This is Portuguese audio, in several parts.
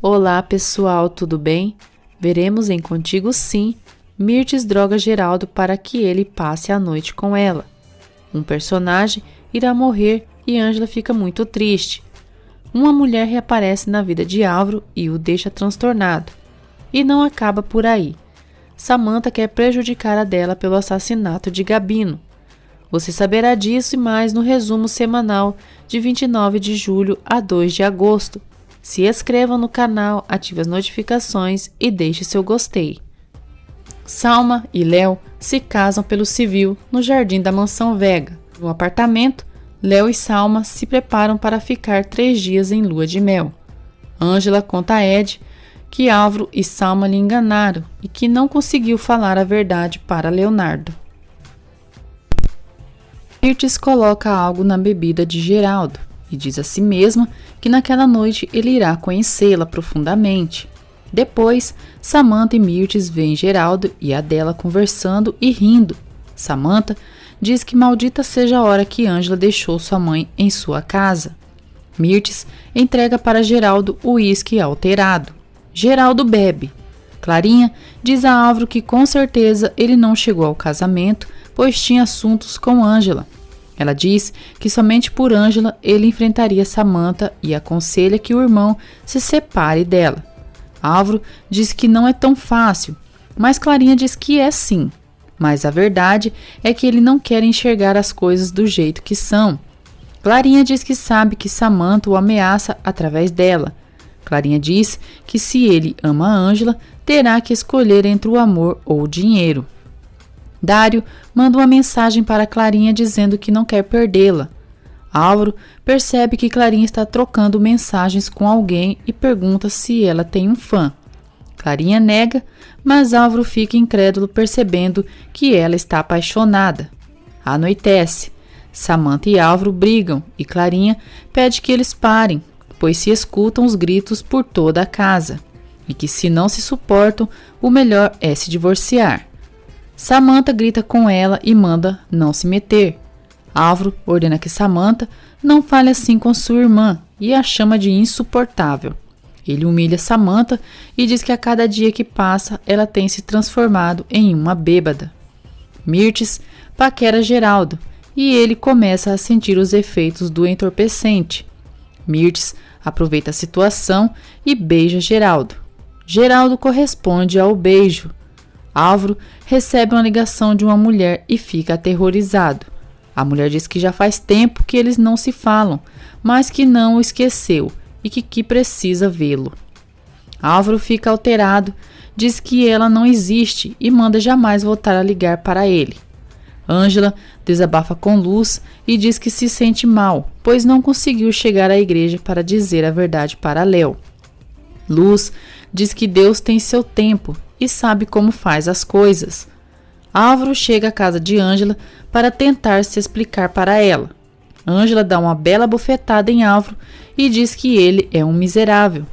Olá pessoal, tudo bem? Veremos em Contigo Sim, Mirtes droga Geraldo para que ele passe a noite com ela. Um personagem irá morrer e Ângela fica muito triste. Uma mulher reaparece na vida de Álvaro e o deixa transtornado. E não acaba por aí. Samantha quer prejudicar a dela pelo assassinato de Gabino. Você saberá disso e mais no resumo semanal de 29 de julho a 2 de agosto. Se inscreva no canal, ative as notificações e deixe seu gostei. Salma e Léo se casam pelo civil no jardim da mansão Vega. No apartamento, Léo e Salma se preparam para ficar 3 dias em lua de mel. Ângela conta a Ed que Álvaro e Salma lhe enganaram e que não conseguiu falar a verdade para Leonardo. Mirtes coloca algo na bebida de Geraldo e diz a si mesma que naquela noite ele irá conhecê-la profundamente. Depois, Samantha e Mirtes veem Geraldo e Adela conversando e rindo. Samantha diz que maldita seja a hora que Ângela deixou sua mãe em sua casa. Mirtes entrega para Geraldo o uísque alterado. Geraldo bebe. Clarinha diz a Álvaro que com certeza ele não chegou ao casamento, pois tinha assuntos com Ângela. Ela diz que somente por Ângela ele enfrentaria Samantha e aconselha que o irmão se separe dela. Álvaro diz que não é tão fácil, mas Clarinha diz que é sim. Mas a verdade é que ele não quer enxergar as coisas do jeito que são. Clarinha diz que sabe que Samantha o ameaça através dela. Clarinha diz que se ele ama a Ângela, terá que escolher entre o amor ou o dinheiro. Dário manda uma mensagem para Clarinha dizendo que não quer perdê-la. Álvaro percebe que Clarinha está trocando mensagens com alguém e pergunta se ela tem um fã. Clarinha nega, mas Álvaro fica incrédulo percebendo que ela está apaixonada. Anoitece. Samantha e Álvaro brigam e Clarinha pede que eles parem, pois se escutam os gritos por toda a casa e que se não se suportam, o melhor é se divorciar. Samantha grita com ela e manda não se meter. Álvaro ordena que Samantha não fale assim com sua irmã e a chama de insuportável. Ele humilha Samantha e diz que a cada dia que passa ela tem se transformado em uma bêbada. Mirtes paquera Geraldo e ele começa a sentir os efeitos do entorpecente. Mirtes aproveita a situação e beija Geraldo. Geraldo corresponde ao beijo. Álvaro recebe uma ligação de uma mulher e fica aterrorizado. A mulher diz que já faz tempo que eles não se falam, mas que não o esqueceu e que precisa vê-lo. Álvaro fica alterado, diz que ela não existe e manda jamais voltar a ligar para ele. Ângela desabafa com Luz e diz que se sente mal, pois não conseguiu chegar à igreja para dizer a verdade para Léo. Luz diz que Deus tem seu tempo e sabe como faz as coisas. Álvaro chega à casa de Ângela para tentar se explicar para ela. Ângela dá uma bela bofetada em Álvaro e diz que ele é um miserável.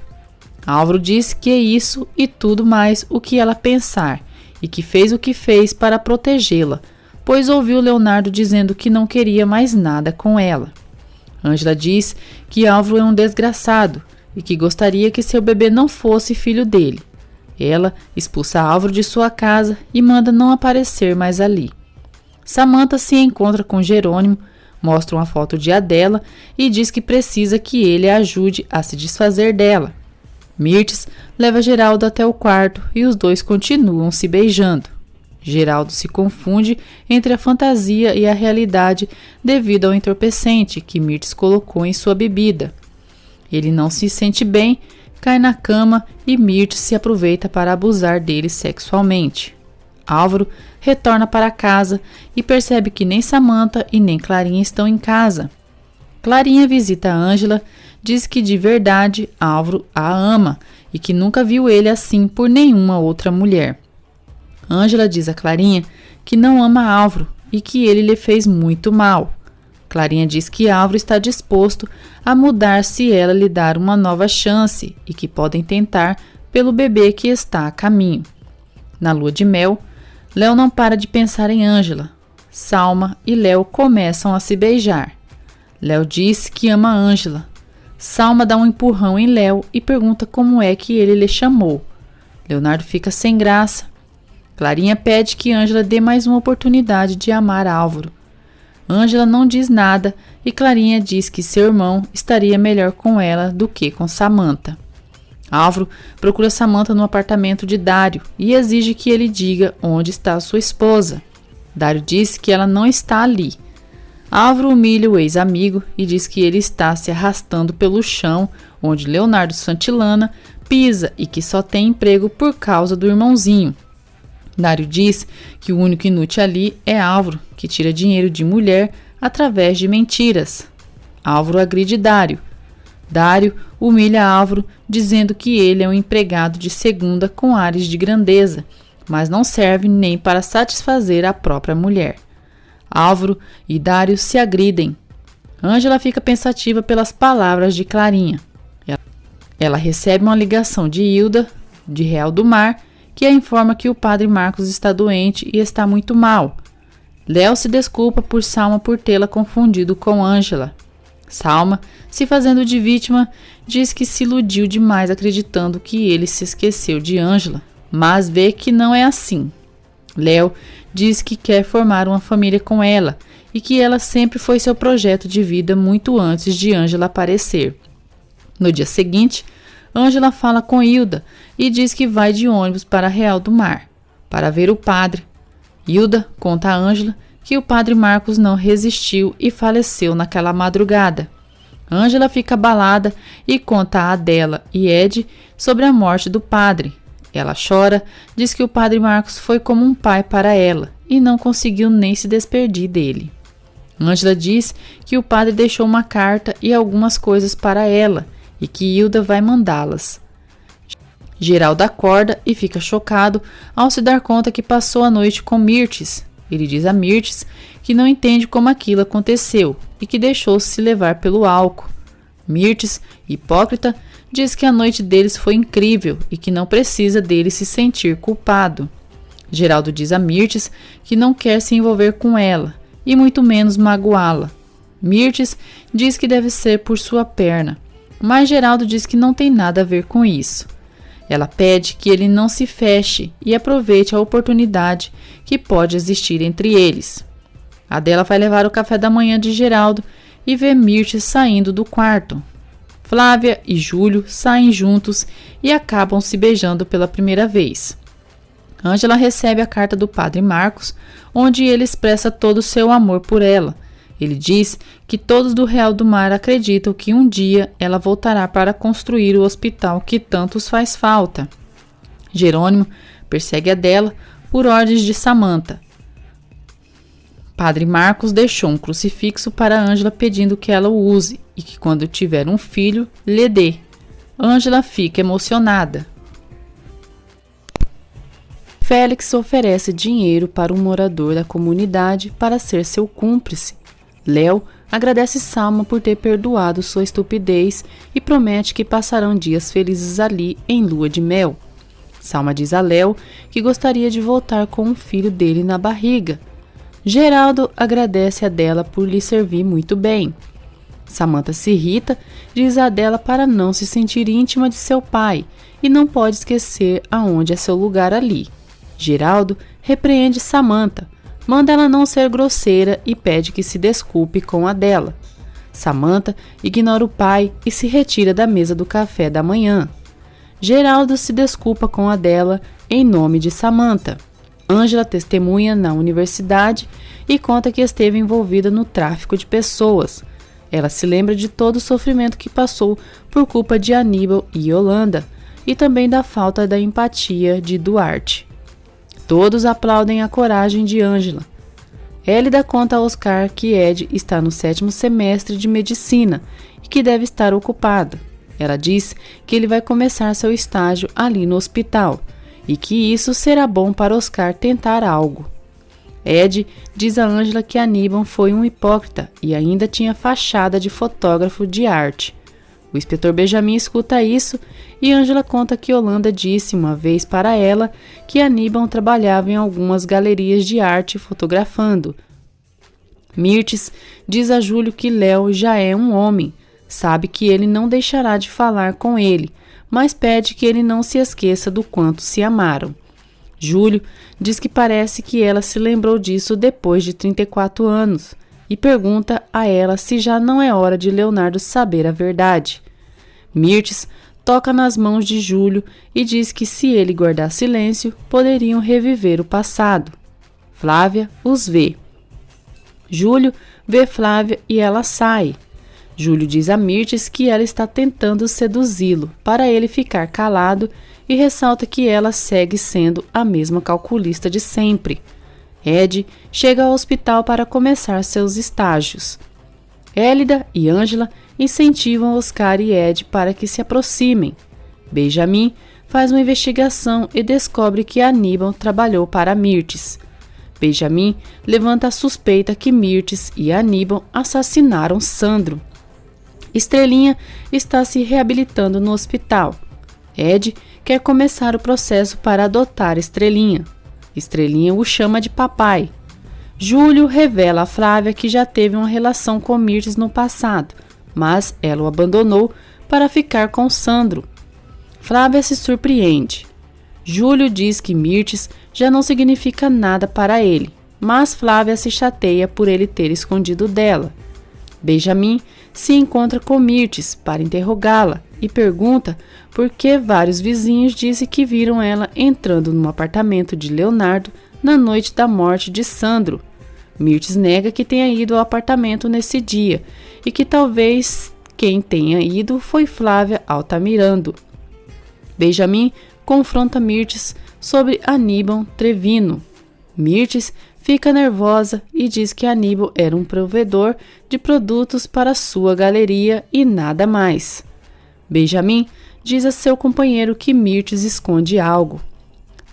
Álvaro diz que é isso e tudo mais o que ela pensar e que fez o que fez para protegê-la, pois ouviu Leonardo dizendo que não queria mais nada com ela. Ângela diz que Álvaro é um desgraçado e que gostaria que seu bebê não fosse filho dele. Ela expulsa Álvaro de sua casa e manda não aparecer mais ali. Samantha se encontra com Jerônimo, mostra uma foto de Adela e diz que precisa que ele a ajude a se desfazer dela. Mirtes leva Geraldo até o quarto e os dois continuam se beijando. Geraldo se confunde entre a fantasia e a realidade devido ao entorpecente que Mirtes colocou em sua bebida. Ele não se sente bem, cai na cama e Mirtes se aproveita para abusar dele sexualmente. Álvaro retorna para casa e percebe que nem Samantha e nem Clarinha estão em casa. Clarinha visita Ângela, diz que de verdade Álvaro a ama e que nunca viu ele assim por nenhuma outra mulher. Ângela diz a Clarinha que não ama Álvaro e que ele lhe fez muito mal. Clarinha diz que Álvaro está disposto a mudar se ela lhe dar uma nova chance e que podem tentar pelo bebê que está a caminho. Na lua de mel, Léo não para de pensar em Ângela. Salma e Léo começam a se beijar. Léo diz que ama Ângela. Salma dá um empurrão em Léo e pergunta como é que ele lhe chamou. Leonardo fica sem graça. Clarinha pede que Ângela dê mais uma oportunidade de amar Álvaro. Ângela não diz nada e Clarinha diz que seu irmão estaria melhor com ela do que com Samantha. Álvaro procura Samantha no apartamento de Dário e exige que ele diga onde está sua esposa. Dário diz que ela não está ali. Álvaro humilha o ex-amigo e diz que ele está se arrastando pelo chão onde Leonardo Santillana pisa e que só tem emprego por causa do irmãozinho. Dário diz que o único inútil ali é Álvaro, que tira dinheiro de mulher através de mentiras. Álvaro agride Dário. Dário humilha Álvaro, dizendo que ele é um empregado de segunda com ares de grandeza, mas não serve nem para satisfazer a própria mulher. Álvaro e Dário se agridem. Ângela fica pensativa pelas palavras de Clarinha. Ela recebe uma ligação de Hilda, de Real do Mar, que a informa que o padre Marcos está doente e está muito mal. Léo se desculpa por Salma por tê-la confundido com Ângela. Salma, se fazendo de vítima, diz que se iludiu demais acreditando que ele se esqueceu de Ângela, mas vê que não é assim. Léo diz que quer formar uma família com ela e que ela sempre foi seu projeto de vida muito antes de Ângela aparecer. No dia seguinte, Ângela fala com Hilda e diz que vai de ônibus para Real do Mar, para ver o padre. Hilda conta a Ângela que o padre Marcos não resistiu e faleceu naquela madrugada. Ângela fica abalada e conta a Adela e Ed sobre a morte do padre. Ela chora, diz que o padre Marcos foi como um pai para ela e não conseguiu nem se despedir dele. Ângela diz que o padre deixou uma carta e algumas coisas para ela e que Hilda vai mandá-las. Geraldo acorda e fica chocado ao se dar conta que passou a noite com Mirtes. Ele diz a Mirtes que não entende como aquilo aconteceu e que deixou-se se levar pelo álcool. Mirtes, hipócrita, diz que a noite deles foi incrível e que não precisa dele se sentir culpado. Geraldo diz a Mirtes que não quer se envolver com ela e muito menos magoá-la. Mirtes diz que deve ser por sua perna, mas Geraldo diz que não tem nada a ver com isso. Ela pede que ele não se feche e aproveite a oportunidade que pode existir entre eles. Adela vai levar o café da manhã de Geraldo e vê Mirtes saindo do quarto. Flávia e Júlio saem juntos e acabam se beijando pela primeira vez. Ângela recebe a carta do padre Marcos, onde ele expressa todo o seu amor por ela. Ele diz que todos do Real do Mar acreditam que um dia ela voltará para construir o hospital que tantos faz falta. Jerônimo persegue Adela por ordens de Samantha. Padre Marcos deixou um crucifixo para Ângela pedindo que ela o use e que quando tiver um filho, lhe dê. Ângela fica emocionada. Félix oferece dinheiro para um morador da comunidade para ser seu cúmplice. Léo agradece Salma por ter perdoado sua estupidez e promete que passarão dias felizes ali em lua de mel. Salma diz a Léo que gostaria de voltar com o filho dele na barriga. Geraldo agradece a Adela por lhe servir muito bem. Samantha se irrita, diz a Adela para não se sentir íntima de seu pai e não pode esquecer aonde é seu lugar ali. Geraldo repreende Samantha, manda ela não ser grosseira e pede que se desculpe com Adela. Samantha ignora o pai e se retira da mesa do café da manhã. Geraldo se desculpa com Adela em nome de Samantha. Ângela testemunha na universidade e conta que esteve envolvida no tráfico de pessoas. Ela se lembra de todo o sofrimento que passou por culpa de Aníbal e Yolanda e também da falta da empatia de Duarte. Todos aplaudem a coragem de Ângela. Hélida conta a Oscar que Ed está no 7º semestre de medicina e que deve estar ocupado. Ela diz que ele vai começar seu estágio ali no hospital e que isso será bom para Oscar tentar algo. Ed diz a Ângela que Aníbal foi um hipócrita e ainda tinha fachada de fotógrafo de arte. O inspetor Benjamin escuta isso e Ângela conta que Yolanda disse uma vez para ela que Aníbal trabalhava em algumas galerias de arte fotografando. Mirtes diz a Júlio que Léo já é um homem, Sabe que ele não deixará de falar com ele, mas pede que ele não se esqueça do quanto se amaram. Júlio diz que parece que ela se lembrou disso depois de 34 anos e pergunta a ela se já não é hora de Leonardo saber a verdade. Mirtes toca nas mãos de Júlio e diz que se ele guardar silêncio, poderiam reviver o passado. Flávia os vê. Júlio vê Flávia e ela sai. Júlio diz a Mirtes que ela está tentando seduzi-lo para ele ficar calado e ressalta que ela segue sendo a mesma calculista de sempre. Ed chega ao hospital para começar seus estágios. Élida e Ângela incentivam Oscar e Ed para que se aproximem. Benjamin faz uma investigação e descobre que Aníbal trabalhou para Mirtes. Benjamin levanta a suspeita que Mirtes e Aníbal assassinaram Sandro. Estrelinha está se reabilitando no hospital. Ed quer começar o processo para adotar Estrelinha. Estrelinha o chama de papai. Júlio revela a Flávia que já teve uma relação com Mirtes no passado, mas ela o abandonou para ficar com Sandro. Flávia se surpreende. Júlio diz que Mirtes já não significa nada para ele, mas Flávia se chateia por ele ter escondido dela. Benjamin se encontra com Mirtes para interrogá-la e pergunta por que vários vizinhos dizem que viram ela entrando no apartamento de Leonardo na noite da morte de Sandro. Mirtes nega que tenha ido ao apartamento nesse dia e que talvez quem tenha ido foi Flávia Altamirando. Benjamin confronta Mirtes sobre Aníbal Trevino. Mirtes fica nervosa e diz que Aníbal era um provedor de produtos para sua galeria e nada mais. Benjamin diz a seu companheiro que Mirtes esconde algo.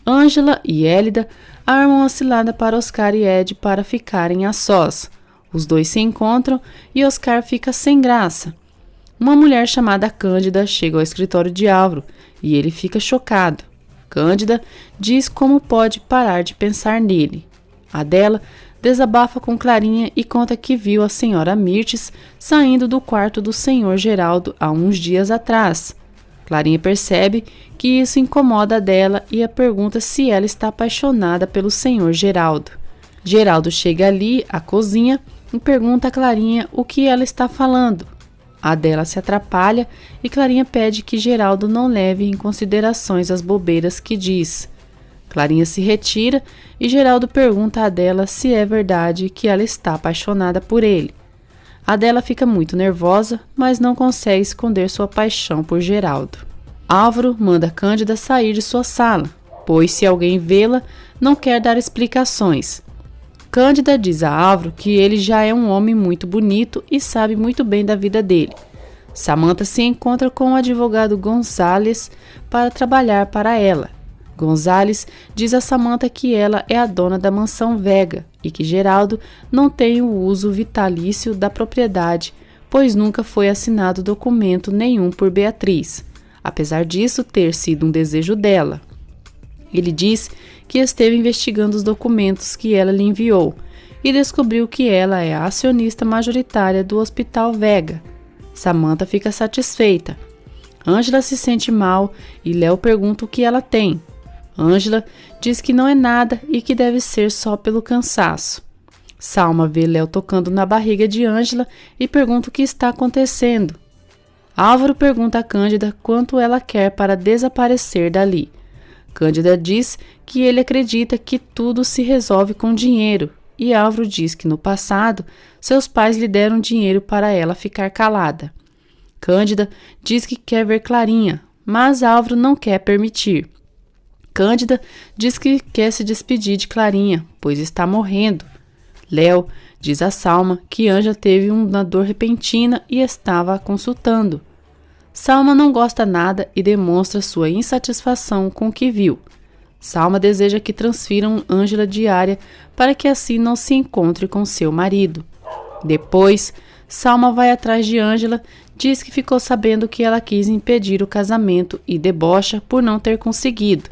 Ângela e Élida armam uma cilada para Oscar e Ed para ficarem a sós. Os dois se encontram e Oscar fica sem graça. Uma mulher chamada Cândida chega ao escritório de Álvaro e ele fica chocado. Cândida diz como pode parar de pensar nele. Adela desabafa com Clarinha e conta que viu a senhora Mirtes saindo do quarto do senhor Geraldo há uns dias atrás. Clarinha percebe que isso incomoda Adela e a pergunta se ela está apaixonada pelo senhor Geraldo. Geraldo chega ali à cozinha e pergunta a Clarinha o que ela está falando. Adela se atrapalha e Clarinha pede que Geraldo não leve em considerações as bobeiras que diz. Clarinha se retira e Geraldo pergunta a Adela se é verdade que ela está apaixonada por ele. Adela fica muito nervosa, mas não consegue esconder sua paixão por Geraldo. Álvaro manda Cândida sair de sua sala, pois se alguém vê-la, não quer dar explicações. Cândida diz a Álvaro que ele já é um homem muito bonito e sabe muito bem da vida dele. Samantha se encontra com o advogado Gonzales para trabalhar para ela. Gonzales diz a Samantha que ela é a dona da mansão Vega e que Geraldo não tem o uso vitalício da propriedade, pois nunca foi assinado documento nenhum por Beatriz, apesar disso ter sido um desejo dela. Ele diz que esteve investigando os documentos que ela lhe enviou e descobriu que ela é a acionista majoritária do Hospital Vega. Samantha fica satisfeita. Ângela se sente mal e Léo pergunta o que ela tem. Ângela diz que não é nada e que deve ser só pelo cansaço. Salma vê Léo tocando na barriga de Ângela e pergunta o que está acontecendo. Álvaro pergunta a Cândida quanto ela quer para desaparecer dali. Cândida diz que ele acredita que tudo se resolve com dinheiro e Álvaro diz que no passado seus pais lhe deram dinheiro para ela ficar calada. Cândida diz que quer ver Clarinha, mas Álvaro não quer permitir. Cândida diz que quer se despedir de Clarinha, pois está morrendo. Léo diz a Salma que Ângela teve uma dor repentina e estava a consultando. Salma não gosta nada e demonstra sua insatisfação com o que viu. Salma deseja que transfiram Ângela de área para que assim não se encontre com seu marido. Depois, Salma vai atrás de Ângela, diz que ficou sabendo que ela quis impedir o casamento e debocha por não ter conseguido.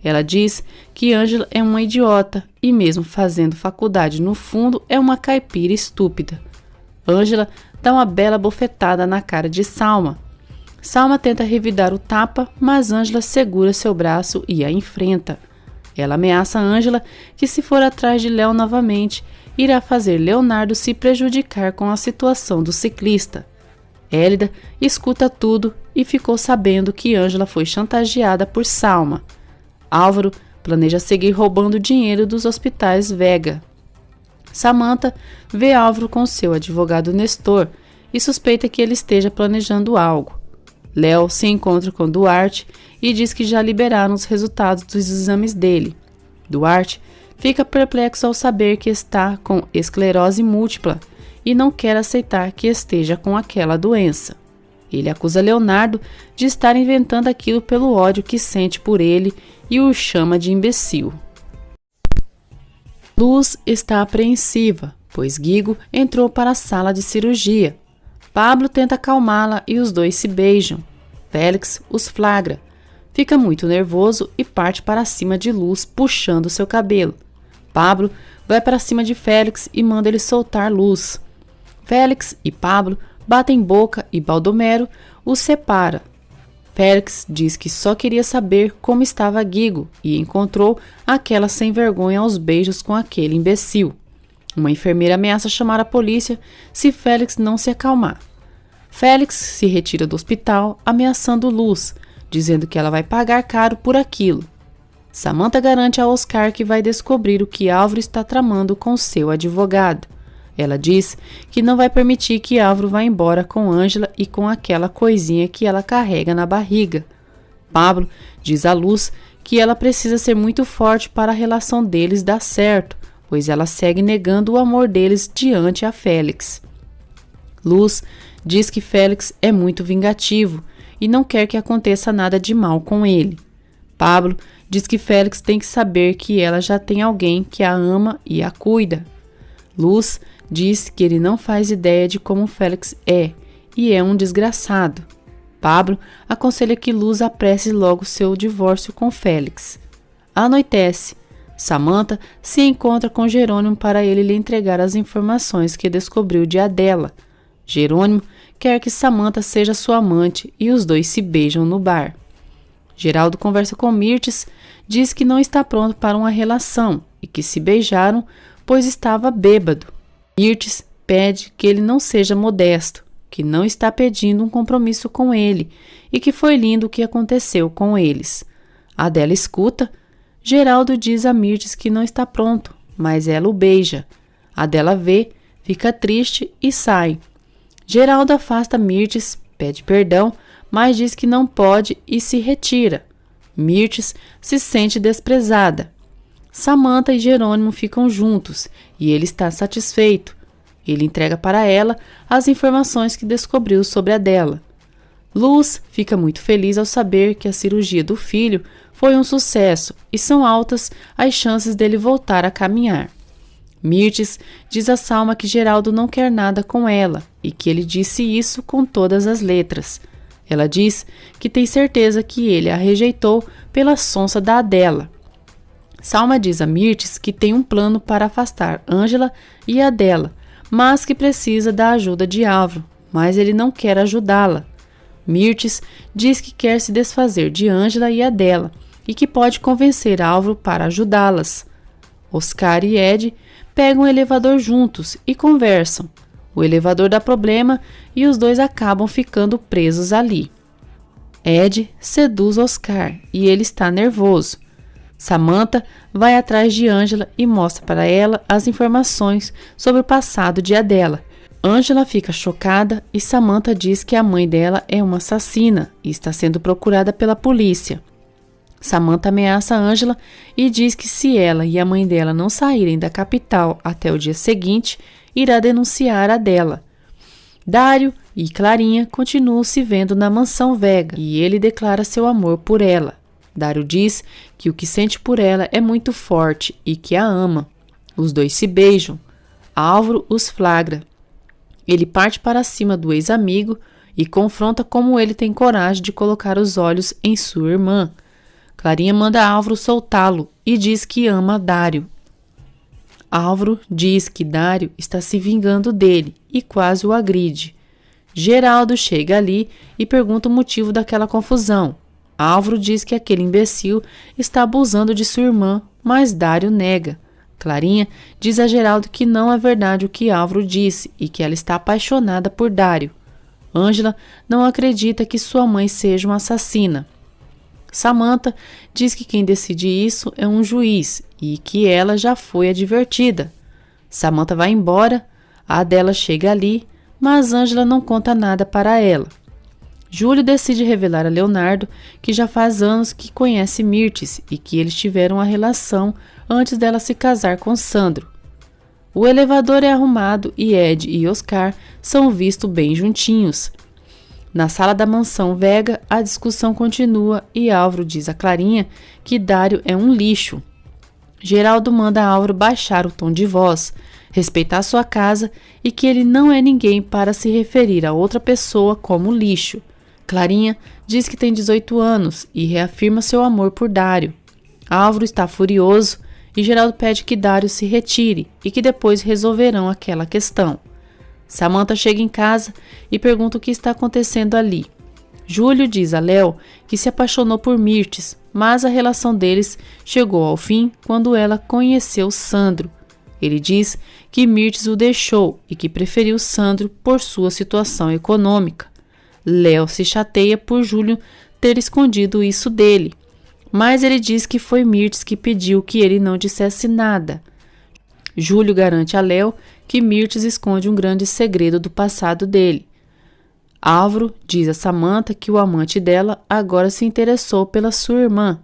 Ela diz que Ângela é uma idiota e mesmo fazendo faculdade no fundo é uma caipira estúpida. Ângela dá uma bela bofetada na cara de Salma. Salma tenta revidar o tapa, mas Ângela segura seu braço e a enfrenta. Ela ameaça Ângela que, se for atrás de Léo novamente, irá fazer Leonardo se prejudicar com a situação do ciclista. Hélida escuta tudo e ficou sabendo que Ângela foi chantageada por Salma. Álvaro planeja seguir roubando dinheiro dos hospitais Vega. Samantha vê Álvaro com seu advogado Nestor e suspeita que ele esteja planejando algo. Léo se encontra com Duarte e diz que já liberaram os resultados dos exames dele. Duarte fica perplexo ao saber que está com esclerose múltipla e não quer aceitar que esteja com aquela doença. Ele acusa Leonardo de estar inventando aquilo pelo ódio que sente por ele e o chama de imbecil. Luz está apreensiva, pois Guigo entrou para a sala de cirurgia. Pablo tenta acalmá-la e os dois se beijam. Félix os flagra. Fica muito nervoso e parte para cima de Luz, puxando seu cabelo. Pablo vai para cima de Félix e manda ele soltar Luz. Félix e Pablo batem boca e Baldomero os separa. Félix diz que só queria saber como estava Guigo e encontrou aquela sem vergonha aos beijos com aquele imbecil. Uma enfermeira ameaça chamar a polícia se Félix não se acalmar. Félix se retira do hospital, ameaçando Luz, dizendo que ela vai pagar caro por aquilo. Samantha garante a Oscar que vai descobrir o que Álvaro está tramando com seu advogado. Ela diz que não vai permitir que Álvaro vá embora com Ângela e com aquela coisinha que ela carrega na barriga. Pablo diz a Luz que ela precisa ser muito forte para a relação deles dar certo, pois ela segue negando o amor deles diante a Félix. Luz diz que Félix é muito vingativo e não quer que aconteça nada de mal com ele. Pablo diz que Félix tem que saber que ela já tem alguém que a ama e a cuida. Luz diz que ele não faz ideia de como Félix é e é um desgraçado. Pablo aconselha que Luz apresse logo seu divórcio com Félix. Anoitece. Samantha se encontra com Jerônimo para ele lhe entregar as informações que descobriu de Adela. Jerônimo quer que Samantha seja sua amante e os dois se beijam no bar. Geraldo conversa com Mirtes, diz que não está pronto para uma relação e que se beijaram pois estava bêbado. Mirtes pede que ele não seja modesto, que não está pedindo um compromisso com ele e que foi lindo o que aconteceu com eles. Adela escuta. Geraldo diz a Mirtes que não está pronto, mas ela o beija. Adela vê, fica triste e sai. Geraldo afasta Mirtes, pede perdão, mas diz que não pode e se retira. Mirtes se sente desprezada. Samantha e Jerônimo ficam juntos e ele está satisfeito. Ele entrega para ela as informações que descobriu sobre Adela. Luz fica muito feliz ao saber que a cirurgia do filho foi um sucesso e são altas as chances dele voltar a caminhar. Mirtes diz a Salma que Geraldo não quer nada com ela e que ele disse isso com todas as letras. Ela diz que tem certeza que ele a rejeitou pela sonsa da Adela. Salma diz a Mirtes que tem um plano para afastar Ângela e Adela, mas que precisa da ajuda de Álvaro, mas ele não quer ajudá-la. Mirtes diz que quer se desfazer de Ângela e Adela e que pode convencer Álvaro para ajudá-las. Oscar e Ed pegam o elevador juntos e conversam. O elevador dá problema e os dois acabam ficando presos ali. Ed seduz Oscar e ele está nervoso. Samantha vai atrás de Ângela e mostra para ela as informações sobre o passado de Adela. Ângela fica chocada e Samantha diz que a mãe dela é uma assassina e está sendo procurada pela polícia. Samantha ameaça Ângela e diz que se ela e a mãe dela não saírem da capital até o dia seguinte, irá denunciar Adela. Dário e Clarinha continuam se vendo na mansão Vega e ele declara seu amor por ela. Dário diz que o que sente por ela é muito forte e que a ama. Os dois se beijam. Álvaro os flagra. Ele parte para cima do ex-amigo e confronta como ele tem coragem de colocar os olhos em sua irmã. Clarinha manda Álvaro soltá-lo e diz que ama Dário. Álvaro diz que Dário está se vingando dele e quase o agride. Geraldo chega ali e pergunta o motivo daquela confusão. Álvaro diz que aquele imbecil está abusando de sua irmã, mas Dário nega. Clarinha diz a Geraldo que não é verdade o que Álvaro disse e que ela está apaixonada por Dário. Ângela não acredita que sua mãe seja uma assassina. Samantha diz que quem decide isso é um juiz e que ela já foi advertida. Samantha vai embora, a Adela chega ali, mas Ângela não conta nada para ela. Júlio decide revelar a Leonardo que já faz anos que conhece Mirtes e que eles tiveram uma relação antes dela se casar com Sandro. O elevador é arrumado e Ed e Oscar são vistos bem juntinhos. Na sala da mansão Vega, a discussão continua e Álvaro diz a Clarinha que Dário é um lixo. Geraldo manda Álvaro baixar o tom de voz, respeitar sua casa e que ele não é ninguém para se referir a outra pessoa como lixo. Clarinha diz que tem 18 anos e reafirma seu amor por Dário. Álvaro está furioso e Geraldo pede que Dário se retire e que depois resolverão aquela questão. Samantha chega em casa e pergunta o que está acontecendo ali. Júlio diz a Léo que se apaixonou por Mirtes, mas a relação deles chegou ao fim quando ela conheceu Sandro. Ele diz que Mirtes o deixou e que preferiu Sandro por sua situação econômica. Léo se chateia por Júlio ter escondido isso dele, mas ele diz que foi Mirtes que pediu que ele não dissesse nada. Júlio garante a Léo que Mirtes esconde um grande segredo do passado dele. Álvaro diz a Samantha que o amante dela agora se interessou pela sua irmã.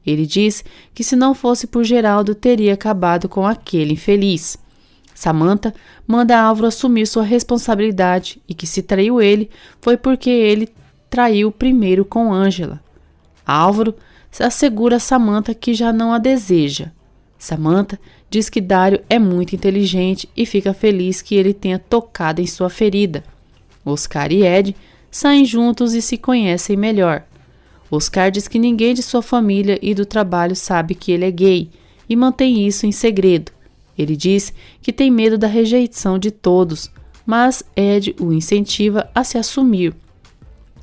Ele diz que se não fosse por Geraldo teria acabado com aquele infeliz. Samantha manda Álvaro assumir sua responsabilidade e que se traiu ele foi porque ele traiu primeiro com Ângela. Álvaro assegura a Samantha que já não a deseja. Samantha diz que Dário é muito inteligente e fica feliz que ele tenha tocado em sua ferida. Oscar e Ed saem juntos e se conhecem melhor. Oscar diz que ninguém de sua família e do trabalho sabe que ele é gay e mantém isso em segredo. Ele diz que tem medo da rejeição de todos, mas Ed o incentiva a se assumir.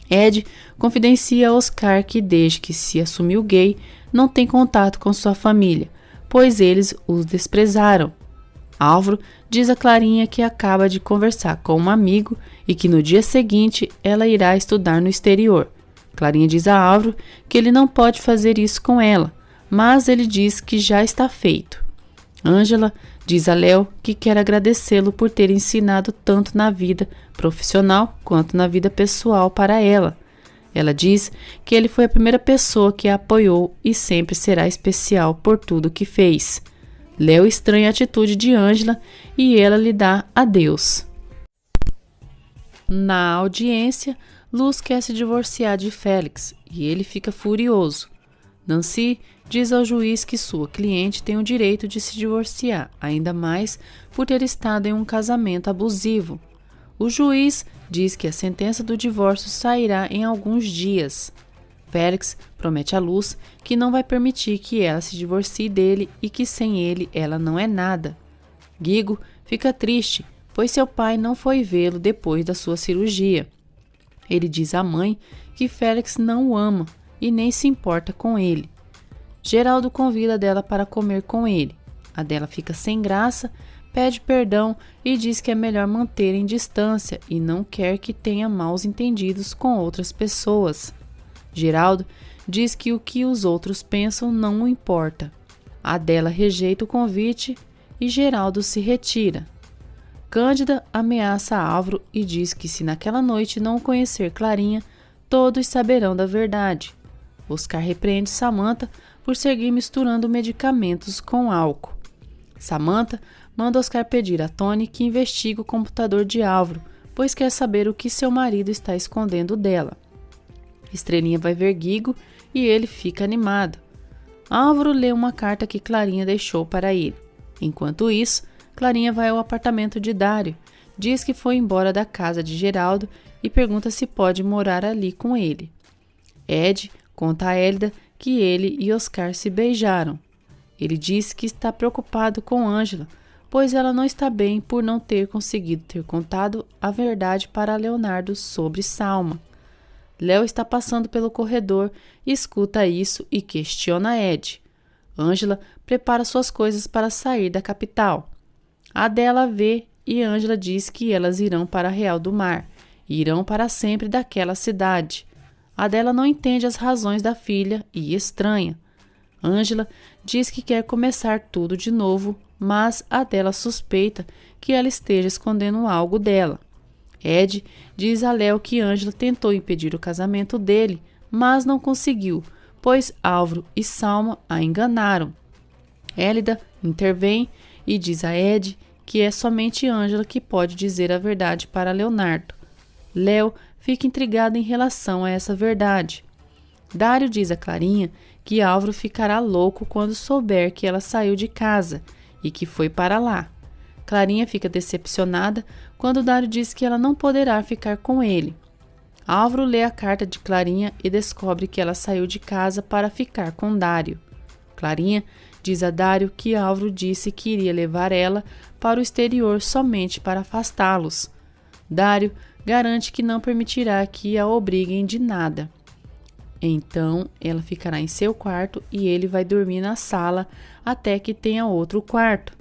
Ed confidencia a Oscar que desde que se assumiu gay não tem contato com sua família, pois eles os desprezaram. Álvaro diz a Clarinha que acaba de conversar com um amigo e que no dia seguinte ela irá estudar no exterior. Clarinha diz a Álvaro que ele não pode fazer isso com ela, mas ele diz que já está feito. Ângela diz a Léo que quer agradecê-lo por ter ensinado tanto na vida profissional quanto na vida pessoal para ela. Ela diz que ele foi a primeira pessoa que a apoiou e sempre será especial por tudo que fez. Léo estranha a atitude de Ângela e ela lhe dá adeus. Na audiência, Luz quer se divorciar de Félix e ele fica furioso. Nancy diz ao juiz que sua cliente tem o direito de se divorciar, ainda mais por ter estado em um casamento abusivo. O juiz diz que a sentença do divórcio sairá em alguns dias. Félix promete a Luz que não vai permitir que ela se divorcie dele e que sem ele ela não é nada. Guigo fica triste, pois seu pai não foi vê-lo depois da sua cirurgia. Ele diz à mãe que Félix não o ama e nem se importa com ele. Geraldo convida a Adela para comer com ele. Adela fica sem graça, pede perdão e diz que é melhor manterem distância e não quer que tenha maus entendidos com outras pessoas. Geraldo diz que o que os outros pensam não o importa. Adela rejeita o convite e Geraldo se retira. Cândida ameaça Álvaro e diz que se naquela noite não conhecer Clarinha, todos saberão da verdade. Oscar repreende Samantha por seguir misturando medicamentos com álcool. Samantha manda Oscar pedir a Tony que investigue o computador de Álvaro, pois quer saber o que seu marido está escondendo dela. Estrelinha vai ver Guigo e ele fica animado. Álvaro lê uma carta que Clarinha deixou para ele. Enquanto isso, Clarinha vai ao apartamento de Dário, diz que foi embora da casa de Geraldo e pergunta se pode morar ali com ele. Ed conta a Hélida que ele e Oscar se beijaram. Ele diz que está preocupado com Ângela, pois ela não está bem por não ter conseguido ter contado a verdade para Leonardo sobre Salma. Léo está passando pelo corredor, escuta isso e questiona Ed. Ângela prepara suas coisas para sair da capital. Adela vê e Ângela diz que elas irão para Real do Mar, e irão para sempre daquela cidade. Adela não entende as razões da filha e estranha. Ângela diz que quer começar tudo de novo, mas Adela suspeita que ela esteja escondendo algo dela. Ed diz a Léo que Ângela tentou impedir o casamento dele, mas não conseguiu, pois Álvaro e Salma a enganaram. Élida intervém e diz a Ed que é somente Ângela que pode dizer a verdade para Leonardo. Léo fica intrigado em relação a essa verdade. Dário diz a Clarinha que Álvaro ficará louco quando souber que ela saiu de casa e que foi para lá. Clarinha fica decepcionada quando Dário diz que ela não poderá ficar com ele. Álvaro lê a carta de Clarinha e descobre que ela saiu de casa para ficar com Dário. Clarinha diz a Dário que Álvaro disse que iria levar ela para o exterior somente para afastá-los. Dário garante que não permitirá que a obriguem de nada. Então, ela ficará em seu quarto e ele vai dormir na sala até que tenha outro quarto.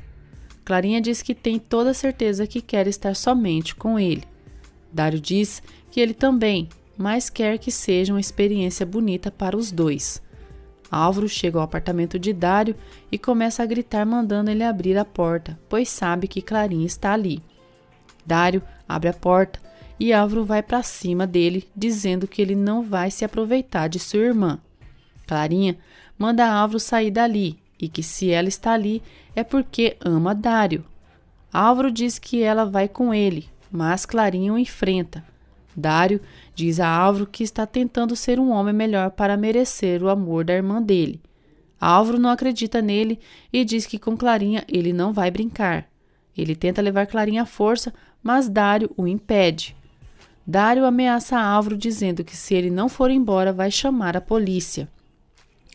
Clarinha diz que tem toda certeza que quer estar somente com ele. Dário diz que ele também, mas quer que seja uma experiência bonita para os dois. Álvaro chega ao apartamento de Dário e começa a gritar mandando ele abrir a porta, pois sabe que Clarinha está ali. Dário abre a porta e Álvaro vai para cima dele, dizendo que ele não vai se aproveitar de sua irmã. Clarinha manda Álvaro sair dali e que se ela está ali é porque ama Dário. Álvaro diz que ela vai com ele, mas Clarinha o enfrenta. Dário diz a Álvaro que está tentando ser um homem melhor para merecer o amor da irmã dele. Álvaro não acredita nele e diz que com Clarinha ele não vai brincar. Ele tenta levar Clarinha à força, mas Dário o impede. Dário ameaça Álvaro dizendo que se ele não for embora vai chamar a polícia.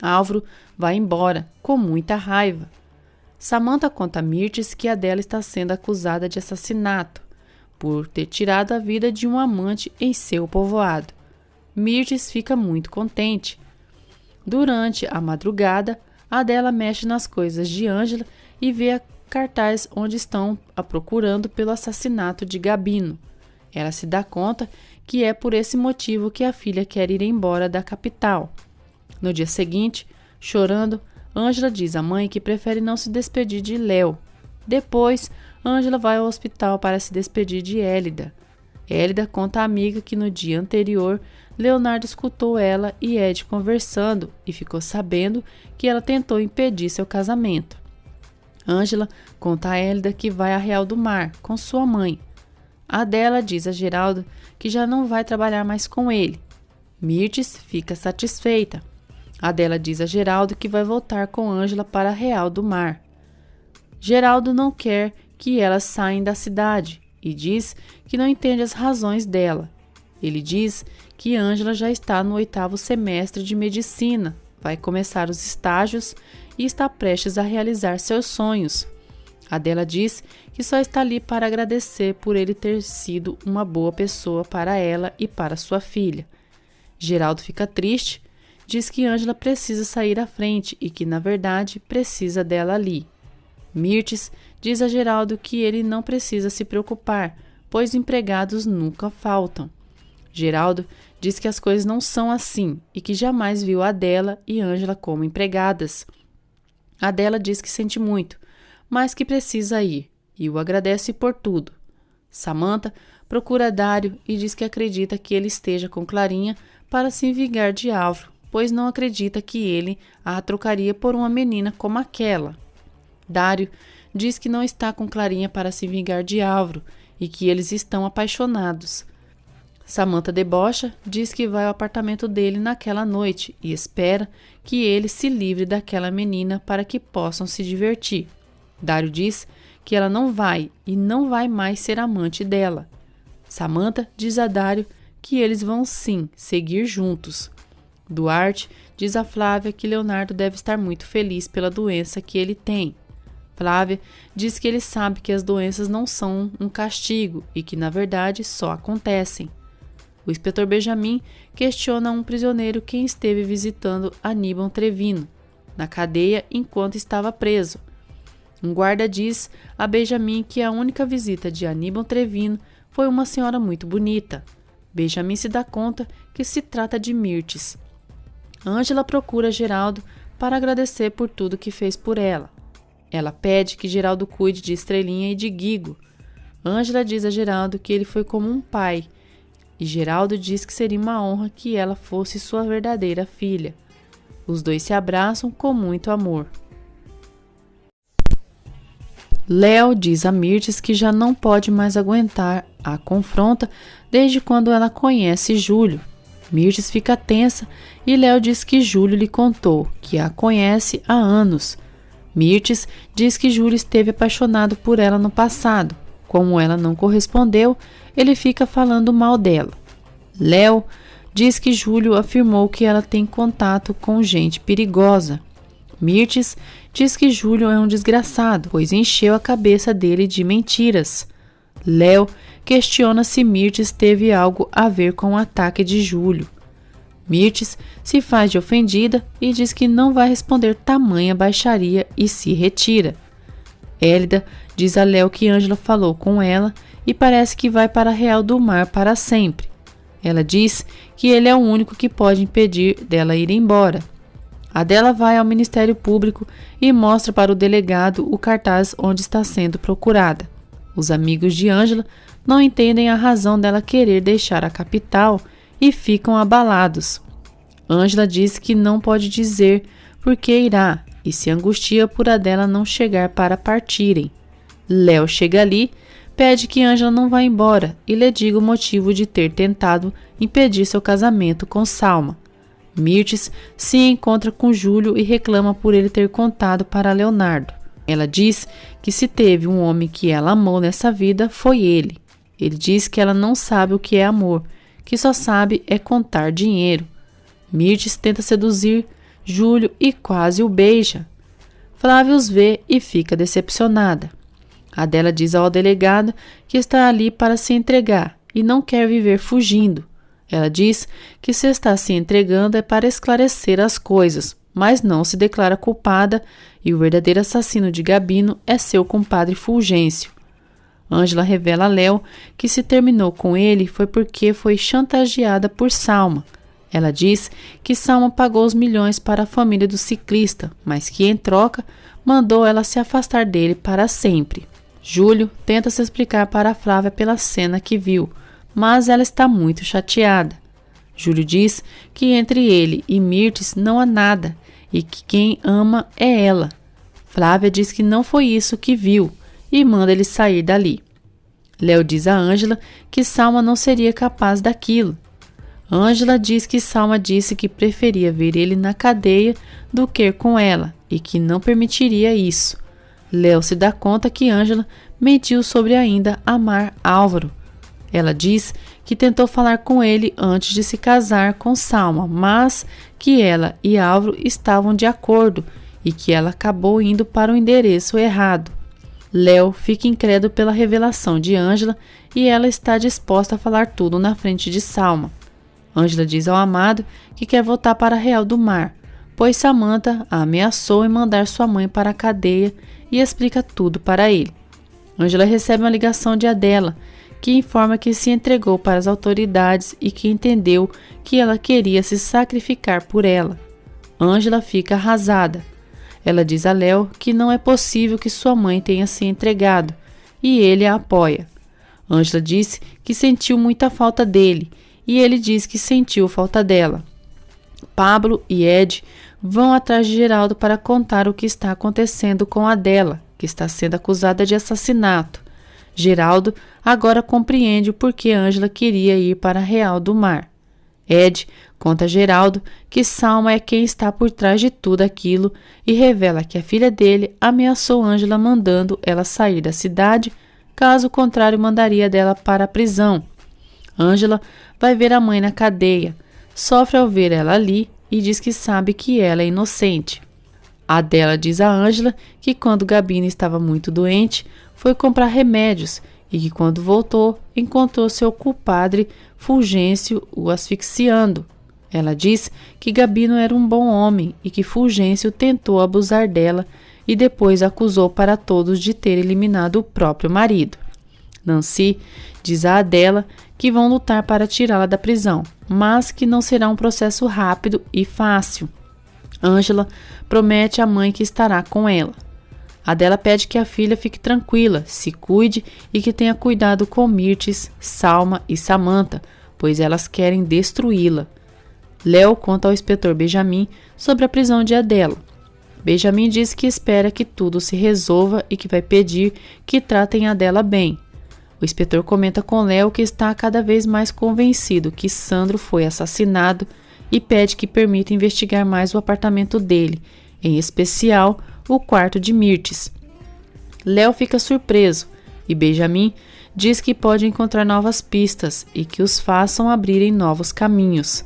Álvaro vai embora, com muita raiva. Samantha conta a Mirtes que Adela está sendo acusada de assassinato, por ter tirado a vida de um amante em seu povoado. Mirtes fica muito contente. Durante a madrugada, Adela mexe nas coisas de Ângela e vê a cartaz onde estão a procurando pelo assassinato de Gabino. Ela se dá conta que é por esse motivo que a filha quer ir embora da capital. No dia seguinte, chorando, Ângela diz à mãe que prefere não se despedir de Léo. Depois, Ângela vai ao hospital para se despedir de Élida. Élida conta à amiga que no dia anterior, Leonardo escutou ela e Ed conversando e ficou sabendo que ela tentou impedir seu casamento. Ângela conta a Élida que vai a Real do Mar com sua mãe. Adela diz a Geraldo que já não vai trabalhar mais com ele. Mirtes fica satisfeita. Adela diz a Geraldo que vai voltar com Ângela para Real do Mar. Geraldo não quer que elas saiam da cidade e diz que não entende as razões dela. Ele diz que Ângela já está no 8º semestre de medicina, vai começar os estágios e está prestes a realizar seus sonhos. Adela diz que só está ali para agradecer por ele ter sido uma boa pessoa para ela e para sua filha. Geraldo fica triste, diz que Ângela precisa sair à frente e que, na verdade, precisa dela ali. Mirtes diz a Geraldo que ele não precisa se preocupar, pois empregados nunca faltam. Geraldo diz que as coisas não são assim e que jamais viu Adela e Ângela como empregadas. Adela diz que sente muito, mas que precisa ir, e o agradece por tudo. Samantha procura Dário e diz que acredita que ele esteja com Clarinha para se vingar de Álvaro, pois não acredita que ele a trocaria por uma menina como aquela. Dário diz que não está com Clarinha para se vingar de Álvaro e que eles estão apaixonados. Samantha debocha, diz que vai ao apartamento dele naquela noite e espera que ele se livre daquela menina para que possam se divertir. Dário diz que ela não vai e não vai mais ser amante dela. Samantha diz a Dário que eles vão sim seguir juntos. Duarte diz a Flávia que Leonardo deve estar muito feliz pela doença que ele tem. Flávia diz que ele sabe que as doenças não são um castigo e que, na verdade, só acontecem. O inspetor Benjamin questiona um prisioneiro quem esteve visitando Aníbal Trevino na cadeia enquanto estava preso. Um guarda diz a Benjamin que a única visita de Aníbal Trevino foi uma senhora muito bonita. Benjamin se dá conta que se trata de Mirtes. Ângela procura Geraldo para agradecer por tudo que fez por ela. Ela pede que Geraldo cuide de Estrelinha e de Guigo. Ângela diz a Geraldo que ele foi como um pai, e Geraldo diz que seria uma honra que ela fosse sua verdadeira filha. Os dois se abraçam com muito amor. Léo diz a Mirtes que já não pode mais aguentar a confronta desde quando ela conhece Júlio. Mirtes fica tensa e Léo diz que Júlio lhe contou que a conhece há anos. Mirtes diz que Júlio esteve apaixonado por ela no passado. Como ela não correspondeu, ele fica falando mal dela. Léo diz que Júlio afirmou que ela tem contato com gente perigosa. Mirtes diz que Júlio é um desgraçado, pois encheu a cabeça dele de mentiras. Léo questiona se Mirtes teve algo a ver com o ataque de Júlio. Mirtes se faz de ofendida e diz que não vai responder tamanha baixaria e se retira. Hélida diz a Léo que Ângela falou com ela e parece que vai para Real do Mar para sempre. Ela diz que ele é o único que pode impedir dela ir embora. Adela vai ao Ministério Público e mostra para o delegado o cartaz onde está sendo procurada. Os amigos de Ângela não entendem a razão dela querer deixar a capital e ficam abalados. Ângela diz que não pode dizer por que irá e se angustia por Adela não chegar para partirem. Léo chega ali, pede que Ângela não vá embora e lhe diga o motivo de ter tentado impedir seu casamento com Salma. Mirtes se encontra com Júlio e reclama por ele ter contado para Leonardo. Ela diz que se teve um homem que ela amou nessa vida, foi ele. Ele diz que ela não sabe o que é amor, que só sabe é contar dinheiro. Mirtes tenta seduzir Júlio e quase o beija. Flávia os vê e fica decepcionada. Adela diz ao delegado que está ali para se entregar e não quer viver fugindo. Ela diz que se está se entregando é para esclarecer as coisas, mas não se declara culpada e o verdadeiro assassino de Gabino é seu compadre Fulgêncio. Ângela revela a Léo que se terminou com ele foi porque foi chantageada por Salma. Ela diz que Salma pagou os milhões para a família do ciclista, mas que em troca mandou ela se afastar dele para sempre. Júlio tenta se explicar para Flávia pela cena que viu, mas ela está muito chateada. Júlio diz que entre ele e Mirtes não há nada e que quem ama é ela. Flávia diz que não foi isso que viu e manda ele sair dali. Léo diz a Ângela que Salma não seria capaz daquilo. Ângela diz que Salma disse que preferia ver ele na cadeia do que com ela e que não permitiria isso. Léo se dá conta que Ângela mentiu sobre ainda amar Álvaro. Ela diz que tentou falar com ele antes de se casar com Salma, mas que ela e Álvaro estavam de acordo e que ela acabou indo para o endereço errado. Léo fica incrédulo pela revelação de Ângela e ela está disposta a falar tudo na frente de Salma. Ângela diz ao amado que quer voltar para Real do Mar, pois Samantha a ameaçou em mandar sua mãe para a cadeia e explica tudo para ele. Ângela recebe uma ligação de Adela, que informa que se entregou para as autoridades e que entendeu que ela queria se sacrificar por ela. Ângela fica arrasada. Ela diz a Léo que não é possível que sua mãe tenha se entregado, e ele a apoia. Ângela disse que sentiu muita falta dele, e ele diz que sentiu falta dela. Pablo e Ed vão atrás de Geraldo para contar o que está acontecendo com Adela, que está sendo acusada de assassinato. Geraldo agora compreende o porquê Ângela queria ir para Real do Mar. Ed conta a Geraldo que Salma é quem está por trás de tudo aquilo e revela que a filha dele ameaçou Ângela mandando ela sair da cidade, caso contrário mandaria dela para a prisão. Ângela vai ver a mãe na cadeia, sofre ao ver ela ali e diz que sabe que ela é inocente. A Adela diz a Ângela que quando Gabina estava muito doente, foi comprar remédios e que quando voltou, encontrou seu culpadre Fulgêncio o asfixiando. Ela diz que Gabino era um bom homem e que Fulgêncio tentou abusar dela e depois acusou para todos de ter eliminado o próprio marido. Nancy diz a Adela que vão lutar para tirá-la da prisão, mas que não será um processo rápido e fácil. Ângela promete à mãe que estará com ela. Adela pede que a filha fique tranquila, se cuide e que tenha cuidado com Mirtes, Salma e Samantha, pois elas querem destruí-la. Léo conta ao inspetor Benjamin sobre a prisão de Adela. Benjamin diz que espera que tudo se resolva e que vai pedir que tratem Adela bem. O inspetor comenta com Léo que está cada vez mais convencido que Sandro foi assassinado e pede que permita investigar mais o apartamento dele, em especial o quarto de Mirtes. Léo fica surpreso e Benjamin diz que pode encontrar novas pistas e que os façam abrirem novos caminhos.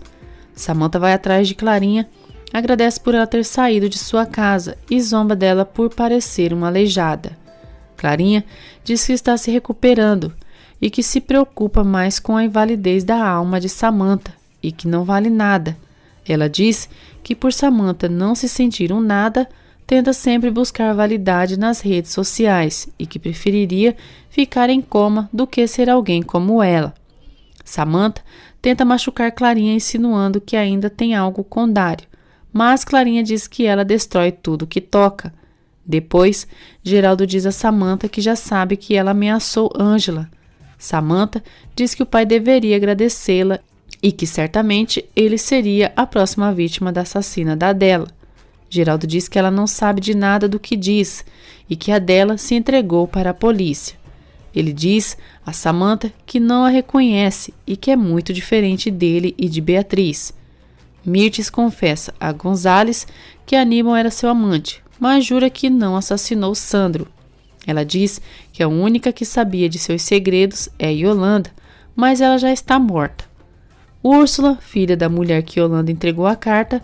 Samantha vai atrás de Clarinha, agradece por ela ter saído de sua casa e zomba dela por parecer uma aleijada. Clarinha diz que está se recuperando e que se preocupa mais com a invalidez da alma de Samantha e que não vale nada. Ela diz que por Samantha não se sentir um nada, tenta sempre buscar validade nas redes sociais e que preferiria ficar em coma do que ser alguém como ela. Samantha tenta machucar Clarinha insinuando que ainda tem algo com Dário, mas Clarinha diz que ela destrói tudo que toca. Depois, Geraldo diz a Samantha que já sabe que ela ameaçou Ângela. Samantha diz que o pai deveria agradecê-la e que certamente ele seria a próxima vítima da assassina da Adela. Geraldo diz que ela não sabe de nada do que diz e que a Adela se entregou para a polícia. Ele diz a Samantha que não a reconhece e que é muito diferente dele e de Beatriz. Mirtes confessa a Gonzales que Aníbal era seu amante, mas jura que não assassinou Sandro. Ela diz que a única que sabia de seus segredos é Yolanda, mas ela já está morta. Úrsula, filha da mulher que Yolanda entregou a carta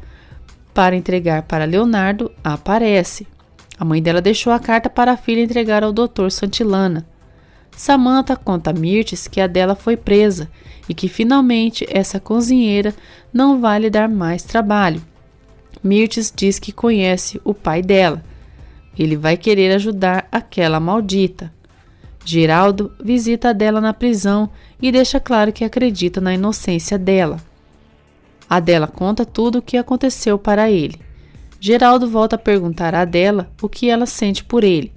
para entregar para Leonardo, aparece. A mãe dela deixou a carta para a filha entregar ao Dr. Santillana. Samantha conta a Mirtes que a dela foi presa e que finalmente essa cozinheira não vai lhe dar mais trabalho. Mirtes diz que conhece o pai dela. Ele vai querer ajudar aquela maldita. Geraldo visita a Adela na prisão e deixa claro que acredita na inocência dela. Adela conta tudo o que aconteceu para ele. Geraldo volta a perguntar a Adela o que ela sente por ele.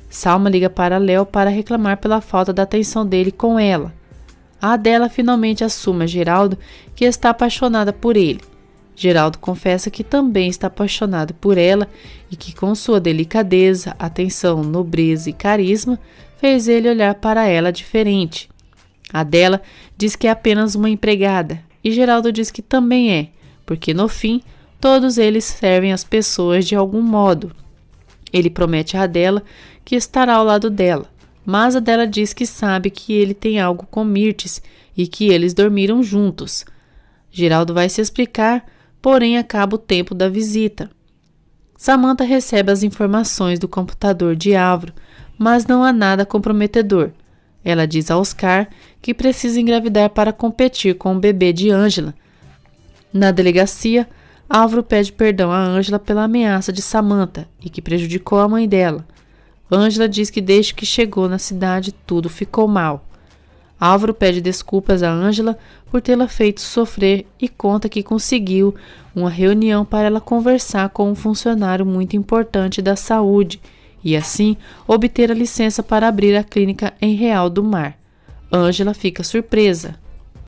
Salma liga para Léo para reclamar pela falta da atenção dele com ela. A Adela finalmente assume a Geraldo que está apaixonada por ele. Geraldo confessa que também está apaixonado por ela e que com sua delicadeza, atenção, nobreza e carisma fez ele olhar para ela diferente. Adela diz que é apenas uma empregada e Geraldo diz que também é, porque no fim todos eles servem as pessoas de algum modo. Ele promete a Adela que estará ao lado dela, mas Adela diz que sabe que ele tem algo com Mirtes e que eles dormiram juntos. Geraldo vai se explicar, porém acaba o tempo da visita. Samantha recebe as informações do computador de Álvaro, mas não há nada comprometedor. Ela diz a Oscar que precisa engravidar para competir com o bebê de Ângela. Na delegacia, Álvaro pede perdão a Ângela pela ameaça de Samantha e que prejudicou a mãe dela. Ângela diz que desde que chegou na cidade tudo ficou mal. Álvaro pede desculpas a Ângela por tê-la feito sofrer e conta que conseguiu uma reunião para ela conversar com um funcionário muito importante da saúde e assim obter a licença para abrir a clínica em Real do Mar. Ângela fica surpresa.